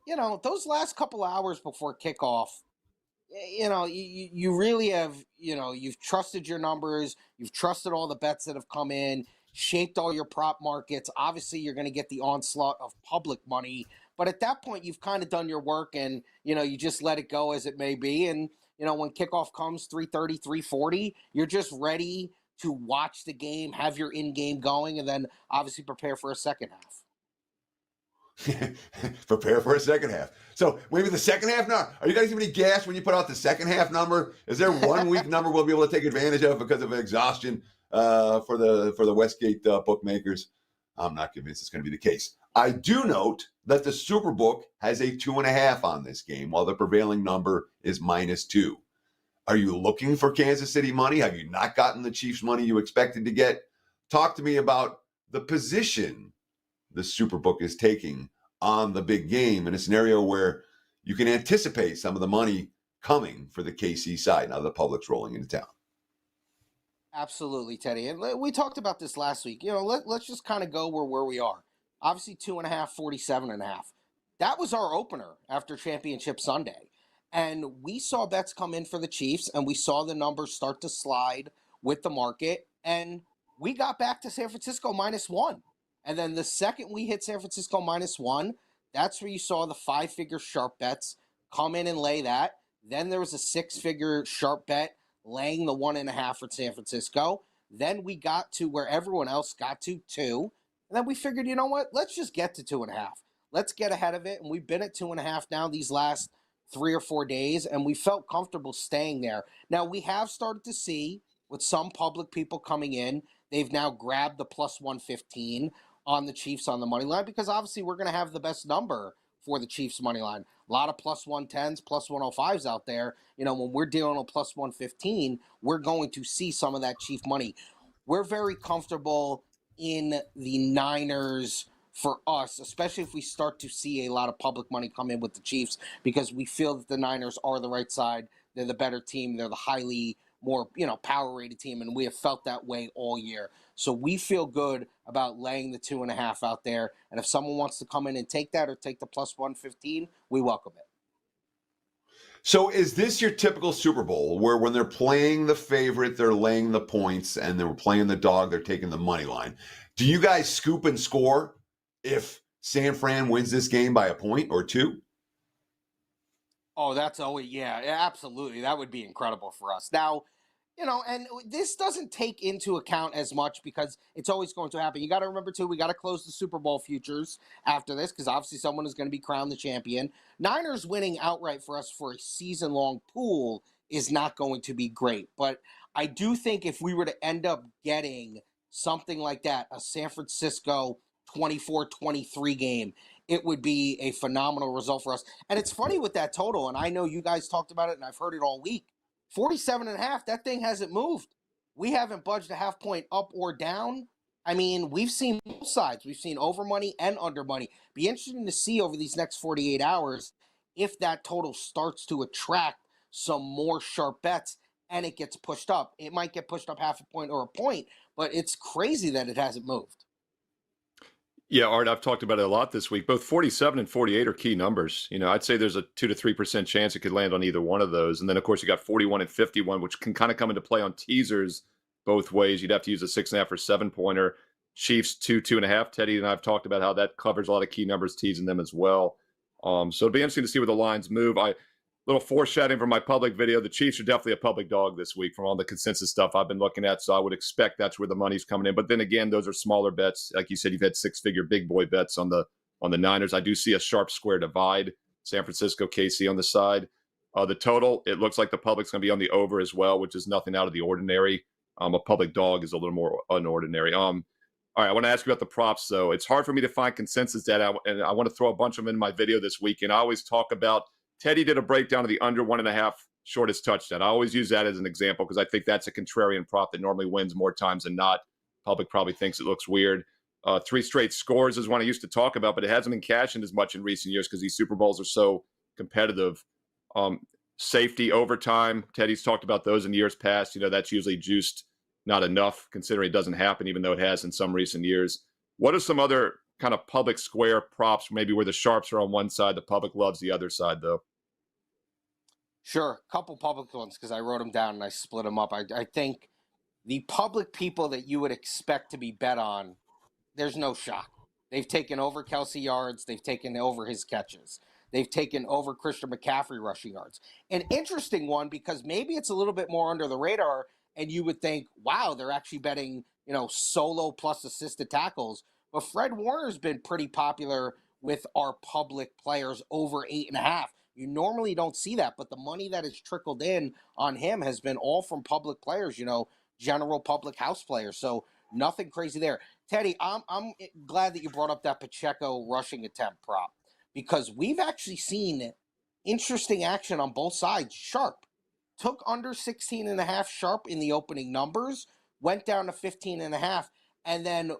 those last couple hours before kickoff, you really have, you've trusted your numbers. You've trusted all the bets that have come in, shaped all your prop markets. Obviously, you're going to get the onslaught of public money. But at that point, you've kind of done your work and, you just let it go as it may be. And, when kickoff comes 3:30, 3:40, you're just ready to watch the game, have your in-game going, and then obviously prepare for a second half. Prepare for a second half. So maybe the second half now. Are you guys giving any gas when you put out the second half number? Is there 1 week number we'll be able to take advantage of because of exhaustion for the Westgate bookmakers? I'm not convinced it's going to be the case. I do note that the Superbook has a 2.5 on this game, while the prevailing number is -2. Are you looking for Kansas City money? Have you not gotten the Chiefs money you expected to get? Talk to me about the position the Superbook is taking on the big game in a scenario where you can anticipate some of the money coming for the KC side now the public's rolling into town. Absolutely, Teddy. And we talked about this last week. Let's just kind of go where we are. Obviously, 2.5, 47.5. That was our opener after Championship Sunday. And we saw bets come in for the Chiefs, and we saw the numbers start to slide with the market. And we got back to San Francisco -1. And then the second we hit San Francisco -1, that's where you saw the 5-figure sharp bets come in and lay that. Then there was a 6-figure sharp bet laying the 1.5 for San Francisco. Then we got to where everyone else got to 2. And then we figured, you know what? Let's just get to 2.5. Let's get ahead of it. And we've been at 2.5 now these last 3 or 4 days, and we felt comfortable staying there. Now, we have started to see with some public people coming in, they've now grabbed the +115 on the Chiefs on the money line because obviously we're going to have the best number for the Chiefs money line. A lot of +110s, +105s out there. When we're dealing with +115, we're going to see some of that Chief money. We're very comfortable in the Niners for us, especially if we start to see a lot of public money come in with the Chiefs, because we feel that the Niners are the right side. They're the better team. They're the highly more, power-rated team, and we have felt that way all year. So we feel good about laying the 2.5 out there. And if someone wants to come in and take that or take the +115, we welcome it. So is this your typical Super Bowl where when they're playing the favorite, they're laying the points, and they're playing the dog, they're taking the money line? Do you guys scoop and score if San Fran wins this game by a point or 2? Oh, that's always, yeah, absolutely. That would be incredible for us. Now, and this doesn't take into account as much because it's always going to happen. You got to remember, too, we got to close the Super Bowl futures after this because obviously someone is going to be crowned the champion. Niners winning outright for us for a season-long pool is not going to be great. But I do think if we were to end up getting something like that, a San Francisco 24-23 game, it would be a phenomenal result for us. And it's funny with that total, and I know you guys talked about it and I've heard it all week. 47.5, that thing hasn't moved. We haven't budged a half point up or down. I mean, we've seen both sides. We've seen over money and under money. Be interesting to see over these next 48 hours if that total starts to attract some more sharp bets and it gets pushed up. It might get pushed up half a point or a point, but it's crazy that it hasn't moved. Yeah, Art, I've talked about it a lot this week. Both 47 and 48 are key numbers. I'd say there's a 2 to 3% chance it could land on either one of those. And then, of course, you got 41 and 51, which can kind of come into play on teasers both ways. You'd have to use a 6.5 or 7-pointer. Chiefs 2.5. Teddy and I have talked about how that covers a lot of key numbers, teasing them as well. So it'll be interesting to see where the lines move. Little foreshadowing from my public video. The Chiefs are definitely a public dog this week from all the consensus stuff I've been looking at. So I would expect that's where the money's coming in. But then again, those are smaller bets. Like you said, you've had 6-figure big boy bets on the Niners. I do see a sharp square divide. San Francisco, KC on the side. The total, it looks like the public's going to be on the over as well, which is nothing out of the ordinary. A public dog is a little more unordinary. All right, I want to ask you about the props, though. It's hard for me to find consensus data, and I want to throw a bunch of them in my video this week. And I always talk about Teddy did a breakdown of the under 1.5 shortest touchdown. I always use that as an example because I think that's a contrarian prop that normally wins more times than not. Public probably thinks it looks weird. 3 straight scores is one I used to talk about, but it hasn't been cashing as much in recent years because these Super Bowls are so competitive. Safety, overtime, Teddy's talked about those in years past. That's usually juiced not enough considering it doesn't happen, even though it has in some recent years. What are some other kind of public square props, maybe where the sharps are on one side, the public loves the other side, though? Sure, a couple public ones because I wrote them down and I split them up. I think the public people that you would expect to be bet on, there's no shock. They've taken over Kelsey yards. They've taken over his catches. They've taken over Christian McCaffrey rushing yards. An interesting one because maybe it's a little bit more under the radar and you would think, wow, they're actually betting, solo plus assisted tackles. But Fred Warner's been pretty popular with our public players over 8.5. You normally don't see that, but the money that has trickled in on him has been all from public players, general public house players. So nothing crazy there. Teddy, I'm glad that you brought up that Pacheco rushing attempt prop because we've actually seen interesting action on both sides. Sharp took under 16.5 sharp in the opening numbers, went down to 15.5, and then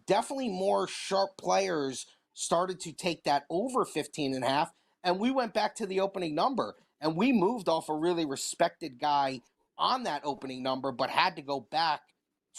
definitely more sharp players started to take that over 15.5, and we went back to the opening number, and we moved off a really respected guy on that opening number, but had to go back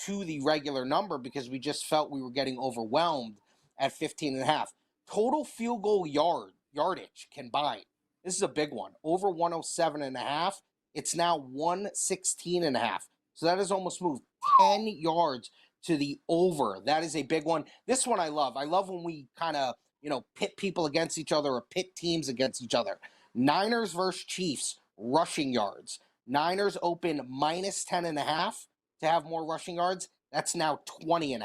to the regular number because we just felt we were getting overwhelmed at 15.5. Total field goal yardage combined. This is a big one. Over 107.5. It's now 116.5. So that has almost moved 10 yards to the over. That is a big one. This one I love. I love when we kind of, pit people against each other or pit teams against each other. Niners versus Chiefs, rushing yards. Niners open minus 10.5 to have more rushing yards. That's now 20.5.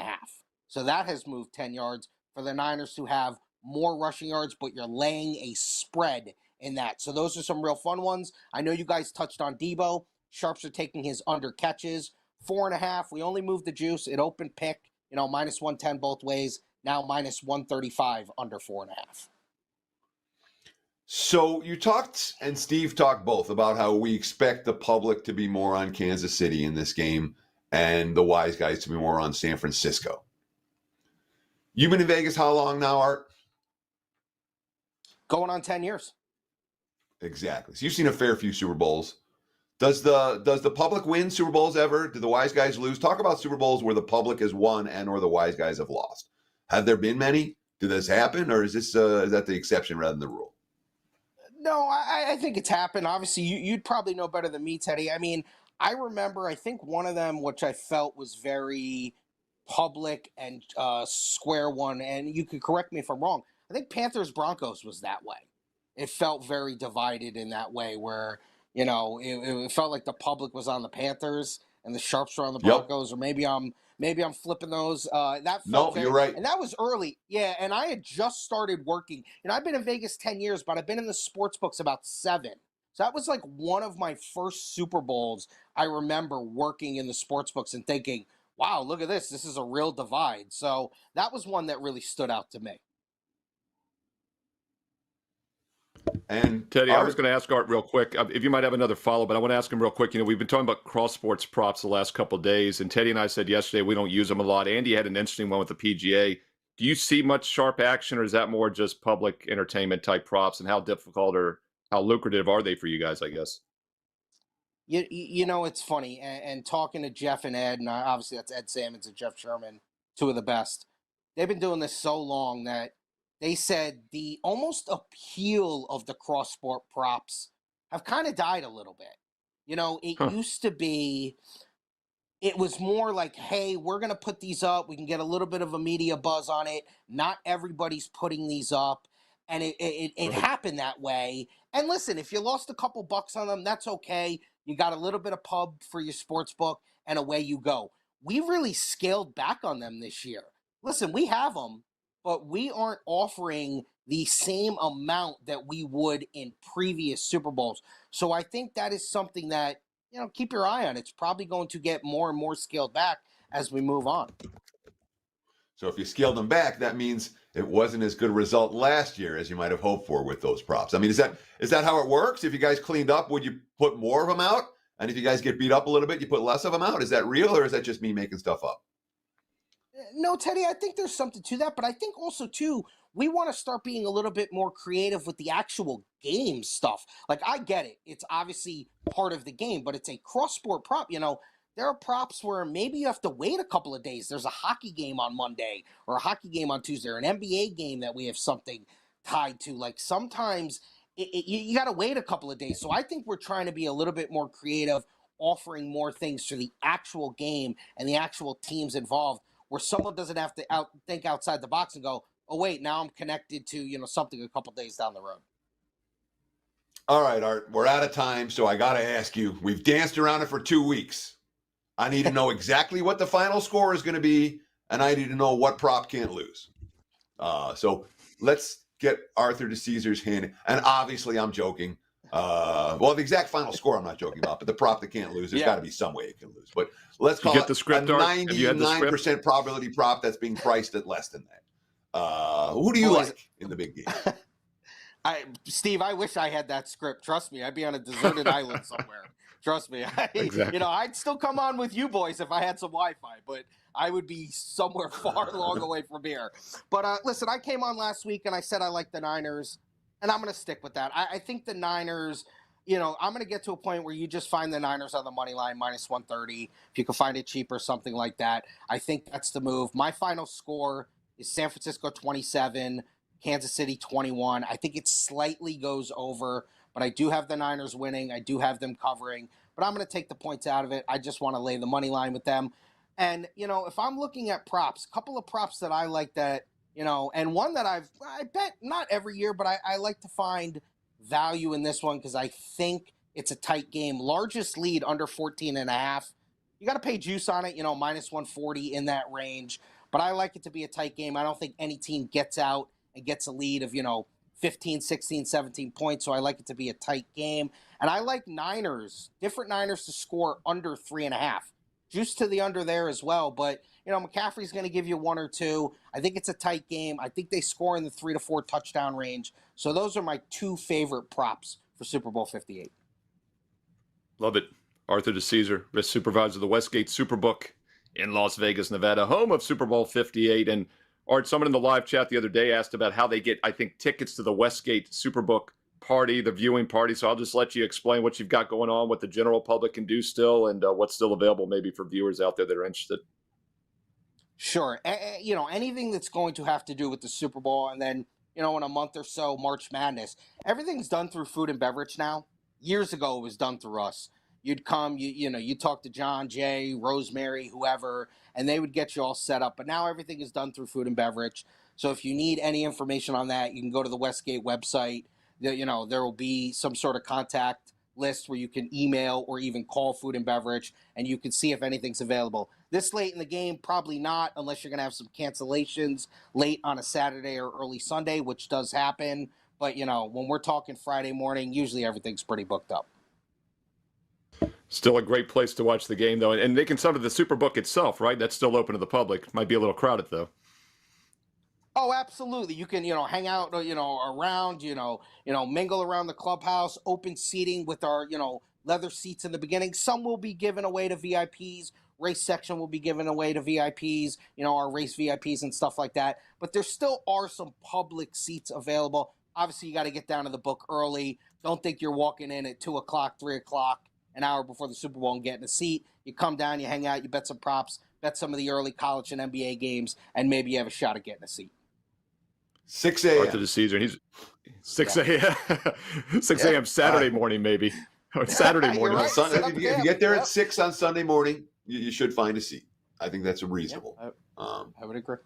So that has moved 10 yards for the Niners to have more rushing yards, but you're laying a spread in that. So those are some real fun ones. I know you guys touched on Debo. Sharps are taking his under catches. 4.5. We only moved the juice. It opened pick, minus 110 both ways. Now minus 135 under 4.5. So you talked, and Steve talked both, about how we expect the public to be more on Kansas City in this game and the wise guys to be more on San Francisco. You've been in Vegas how long now, Art? Going on 10 years. Exactly. So you've seen a fair few Super Bowls. Does the public win Super Bowls ever? Do the wise guys lose? Talk about Super Bowls where the public has won and or the wise guys have lost. Have there been many? Did this happen, or is that the exception rather than the rule? No, I think it's happened. Obviously, you'd probably know better than me, Teddy. I mean, I remember, I think one of them, which I felt was very public and square one, and you could correct me if I'm wrong. I think Panthers-Broncos was that way. It felt very divided in that way where, it felt like the public was on the Panthers and the sharps were on the Broncos, or maybe I'm flipping those. That felt you're right. And that was early. Yeah, and I had just started working. I've been in Vegas 10 years, but I've been in the sports books about 7. So that was like one of my first Super Bowls I remember working in the sports books and thinking, wow, look at this. This is a real divide. So that was one that really stood out to me. And Teddy, I was going to ask Art real quick if you might have another follow, but I want to ask him real quick. We've been talking about cross sports props the last couple of days, and Teddy and I said yesterday we don't use them a lot. Andy had an interesting one with the PGA. Do you see much sharp action, or is that more just public entertainment type props? And how difficult or how lucrative are they for you guys, I guess? It's funny, and talking to Jeff and Ed, and obviously that's Ed Sammons and Jeff Sherman, two of the best. they've been doing this so long that they said the almost appeal of the cross sport props have kind of died a little bit. It Huh. used to be, it was more like, hey, we're going to put these up. We can get a little bit of a media buzz on it. Not everybody's putting these up. And it Right. happened that way. And listen, if you lost a couple bucks on them, that's okay. You got a little bit of pub for your sports book, and away you go. We really scaled back on them this year. Listen, we have them, but we aren't offering the same amount that we would in previous Super Bowls. So I think that is something that, keep your eye on. It's probably going to get more and more scaled back as we move on. So if you scaled them back, that means it wasn't as good a result last year as you might have hoped for with those props. I mean, is that how it works? If you guys cleaned up, would you put more of them out? And if you guys get beat up a little bit, you put less of them out? Is that real, or is that just me making stuff up? No, Teddy, I think there's something to that. But I think also, too, we want to start being a little bit more creative with the actual game stuff. Like, I get it. It's obviously part of the game, but it's a cross-sport prop. There are props where maybe you have to wait a couple of days. There's a hockey game on Monday or a hockey game on Tuesday or an NBA game that we have something tied to. Like, sometimes you got to wait a couple of days. So I think we're trying to be a little bit more creative, offering more things for the actual game and the actual teams involved, where someone doesn't have to think outside the box and go, oh, wait, now I'm connected to, something a couple days down the road. All right, Art, we're out of time, so I got to ask you. We've danced around it for 2 weeks. I need to know exactly what the final score is going to be, and I need to know what prop can't lose. So let's get Arthur DiCesare's hand. And obviously, I'm joking. The exact final score I'm not joking about, but the prop that can't lose, there's got to be some way it can lose. But let's call it the script, a Art? Have you had the script? 99% probability prop that's being priced at less than that. Who do you like in the big game? Steve, I wish I had that script. Trust me, I'd be on a deserted island somewhere. Trust me. Exactly. I'd still come on with you boys if I had some Wi-Fi, but I would be somewhere far long away from here. But listen, I came on last week and I said I like the Niners, and I'm going to stick with that. I think the Niners, I'm going to get to a point where you just find the Niners on the money line, minus 130. If you can find it cheap or something like that, I think that's the move. My final score is San Francisco 27, Kansas City 21. I think it slightly goes over, but I do have the Niners winning. I do have them covering, but I'm going to take the points out of it. I just want to lay the money line with them. And, if I'm looking at props, a couple of props that I like that, and one that I bet not every year, but I like to find value in this one because I think it's a tight game. Largest lead under 14.5. You got to pay juice on it, minus 140 in that range. But I like it to be a tight game. I don't think any team gets out and gets a lead of, 15, 16, 17 points. So I like it to be a tight game. And I like different Niners to score under 3.5. Juice to the under there as well. But, McCaffrey's going to give you 1 or 2. I think it's a tight game. I think they score in the 3 to 4 touchdown range. So those are my 2 favorite props for Super Bowl 58. Love it. Arthur DiCesare, risk supervisor of the Westgate Superbook in Las Vegas, Nevada, home of Super Bowl 58. And Art, someone in the live chat the other day asked about how they get, I think, tickets to the Westgate Superbook party, the viewing party. So I'll just let you explain what you've got going on, what the general public can do still, and what's still available maybe for viewers out there that are interested. Sure. Anything that's going to have to do with the Super Bowl, and then, in a month or so, March Madness, everything's done through food and beverage now. Years ago, it was done through us. You'd come, you talk to John, Jay, Rosemary, whoever, and they would get you all set up. But now everything is done through food and beverage. So if you need any information on that, you can go to the Westgate website. There will be some sort of contact list where you can email or even call food and beverage, and you can see if anything's available. This late in the game, probably not, unless you're going to have some cancellations late on a Saturday or early Sunday, which does happen. But, when we're talking Friday morning, usually everything's pretty booked up. Still a great place to watch the game, though. And they can sub to the Superbook itself, right? That's still open to the public. Might be a little crowded, though. Oh, absolutely. You can, hang out, around, mingle around the clubhouse, open seating with our, leather seats in the beginning. Some will be given away to VIPs. Race section will be given away to VIPs, our race VIPs and stuff like that. But there still are some public seats available. Obviously, you got to get down to the book early. Don't think you're walking in at 2 o'clock, 3 o'clock, an hour before the Super Bowl and getting a seat. You come down, you hang out, you bet some props. bet some of the early college and NBA games, and maybe you have a shot at getting a seat. 6 Arthur a.m. DiCesare, and he's 6 Yeah. a.m. 6 a.m. Saturday morning, maybe. Or Saturday You're morning. right. On Sunday, Set up if you camp. get there Yep. at 6 on Sunday morning, you should find a seat. I think that's reasonable. I would agree.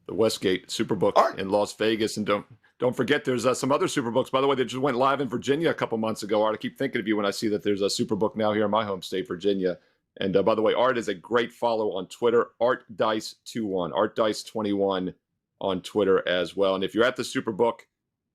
The Westgate Superbook Art. in Las Vegas, and don't forget there's some other Superbooks, by the way, that just went live in Virginia a couple months ago. Art, I keep thinking of you when I see that there's a Superbook now here in my home state, Virginia. And by the way, Art is a great follow on Twitter, ArtDice21, ArtDice21 on Twitter as well. And if you're at the Superbook,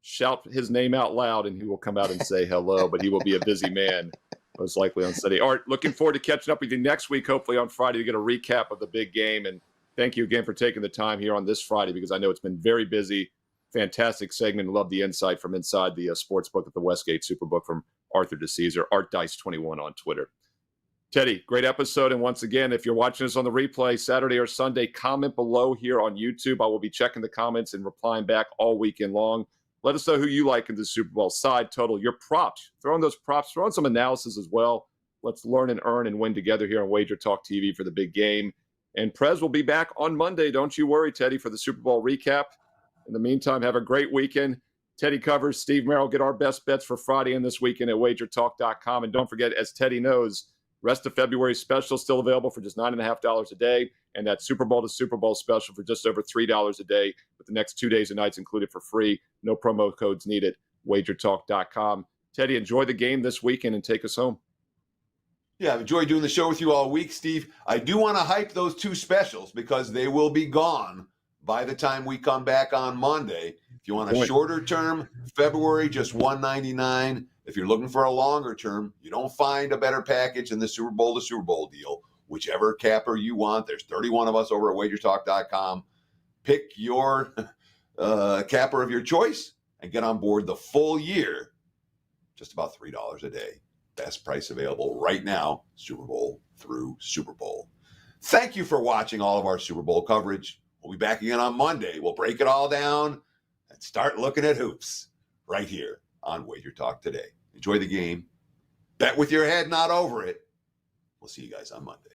shout his name out loud and he will come out and say hello, but he will be a busy man most likely on Sunday. Art, looking forward to catching up with you next week, hopefully on Friday, to get a recap of the big game. And thank you again for taking the time here on this Friday, because I know it's been very busy. Fantastic segment. Love the insight from inside the sports book at the Westgate Superbook from Arthur DiCesare, ArtDice21 on Twitter. Teddy, great episode. And once again, if you're watching us on the replay Saturday or Sunday, comment below here on YouTube. I will be checking the comments and replying back all weekend long. Let us know who you like in the Super Bowl, side, total, your props. Throw in those props. Throw in some analysis as well. Let's learn and earn and win together here on WagerTalk TV for the big game. And Prez will be back on Monday. Don't you worry, Teddy, for the Super Bowl recap. In the meantime, have a great weekend. Teddy covers, Steve Merrill, get our best bets for Friday and this weekend at WagerTalk.com. And don't forget, as Teddy knows, rest of February special still available for just $9.50 a day. And that Super Bowl to Super Bowl special for just over $3 a day, with the next 2 days and nights included for free. No promo codes needed. WagerTalk.com. Teddy, enjoy the game this weekend and take us home. Yeah, I've enjoyed doing the show with you all week, Steve. I do want to hype those two specials because they will be gone by the time we come back on Monday. If you want a shorter term, February, just $199. If you're looking for a longer term, you don't find a better package than the Super Bowl to Super Bowl deal. Whichever capper you want, there's 31 of us over at WagerTalk.com. Pick your capper of your choice and get on board the full year, just about $3 a day. Best price available right now, Super Bowl through Super Bowl. Thank you for watching all of our Super Bowl coverage. We'll be back again on Monday. We'll break it all down and start looking at hoops right here on WagerTalk Today. Enjoy the game. Bet with your head, not over it. We'll see you guys on Monday.